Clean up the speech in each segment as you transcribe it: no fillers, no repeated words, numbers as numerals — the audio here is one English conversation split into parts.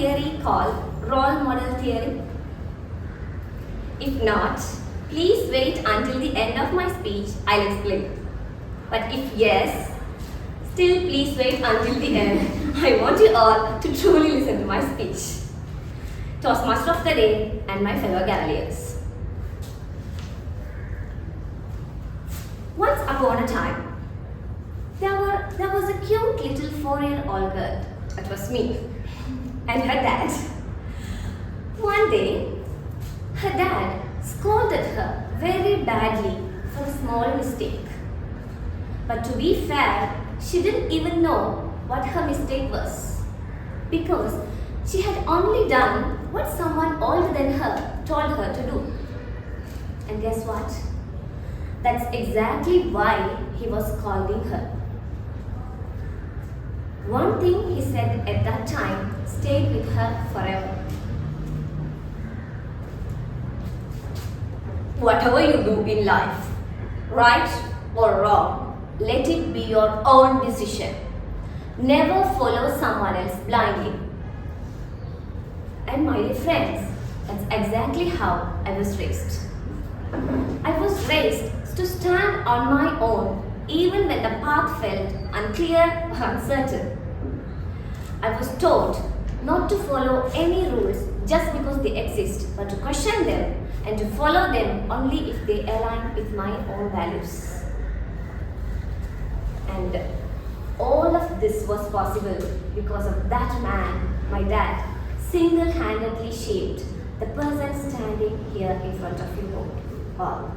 theory called role model theory? If not, please wait until the end of my speech, I'll explain. But if yes, still please wait until the end. I want you all to truly listen to my speech. Toastmaster of the day and my fellow Galileans. Once upon a time, there was a cute little 4-year-old girl. That was me. And her dad. One day, her dad scolded her very badly for a small mistake. But to be fair, she didn't even know what her mistake was, because she had only done what someone older than her told her to do. And guess what? That's exactly why he was scolding her. One thing he said at that time stayed with her forever. Whatever you do in life, right or wrong, let it be your own decision. Never follow someone else blindly. And my dear friends, that's exactly how I was raised. I was raised to stand on my own even when the path felt unclear or uncertain. I was taught not to follow any rules just because they exist, but to question them and to follow them only if they align with my own values. And all of this was possible because of that man, my dad, single-handedly shaped the person standing here in front of you all.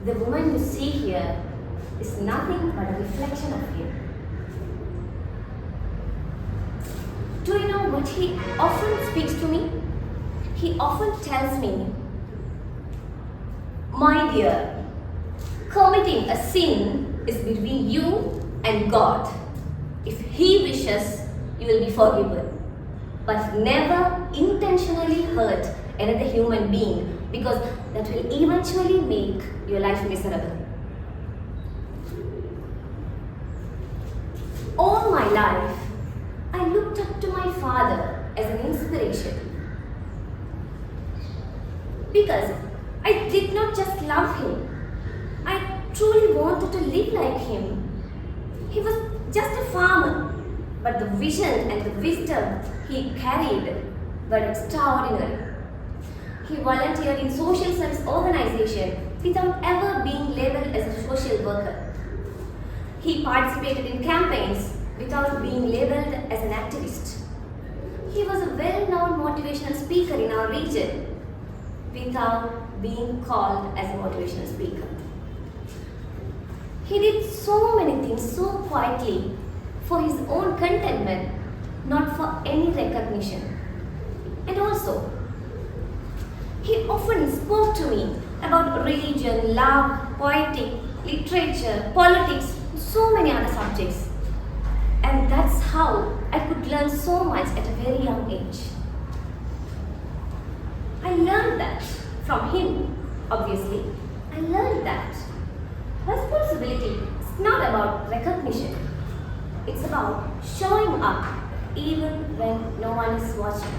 The woman you see here is nothing but a reflection of him. Do you know what he often speaks to me? He often tells me, my dear, committing a sin is between you and God. If He wishes, you will be forgiven. But never intentionally hurt another human being, because that will eventually make your life miserable. All my life, I looked up to my father as an inspiration. Because I did not just love him, I truly wanted to live like him. He was just a farmer, but the vision and the wisdom he carried were extraordinary. He volunteered in social service organization without ever being labeled as a social worker. He participated in campaigns without being labeled as an activist. He was a well-known motivational speaker in our region without being called as a motivational speaker. He did so many things so quietly for his own contentment, not for any recognition. And also, he often spoke to me about religion, love, poetry, literature, politics, so many other subjects. And that's how I could learn so much at a very young age. I learned that from him, obviously. I learned that responsibility is not about recognition. It's about showing up even when no one is watching.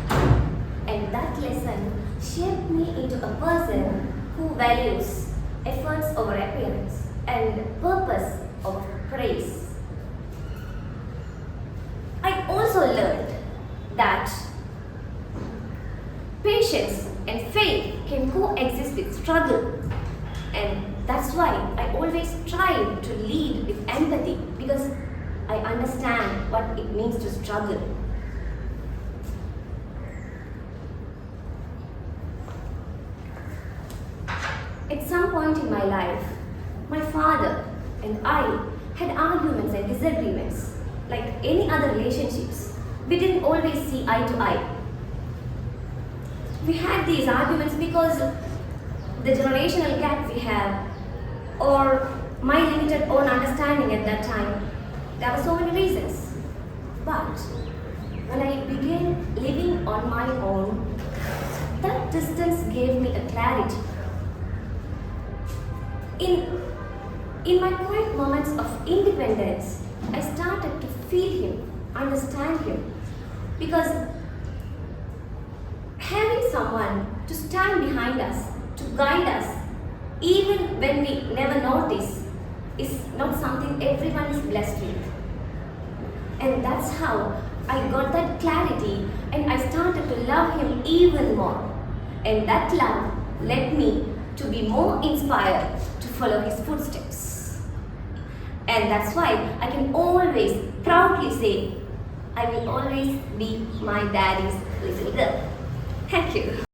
And that lesson shaped me into a person who values efforts over appearance and purpose over praise. I also learned that patience and faith can coexist with struggle. And that's why I always strive to lead with empathy, because I understand what it means to struggle. At some point in my life, my father and I had arguments and disagreements. Like any other relationships, we didn't always see eye to eye. We had these arguments because the generational gap we have, or my limited own understanding at that time. There were so many reasons. But when I began living on my own, that distance gave me a clarity. In my quiet moments of independence, I started to feel him, understand him, Because having someone to stand behind us, to guide us, even when we never notice, is not something everyone is blessed with. And that's how I got that clarity and I started to love him even more. And that love led me to be more inspired to follow his footsteps. And that's why I can always proudly say, I will always be my daddy's little girl. Thank you.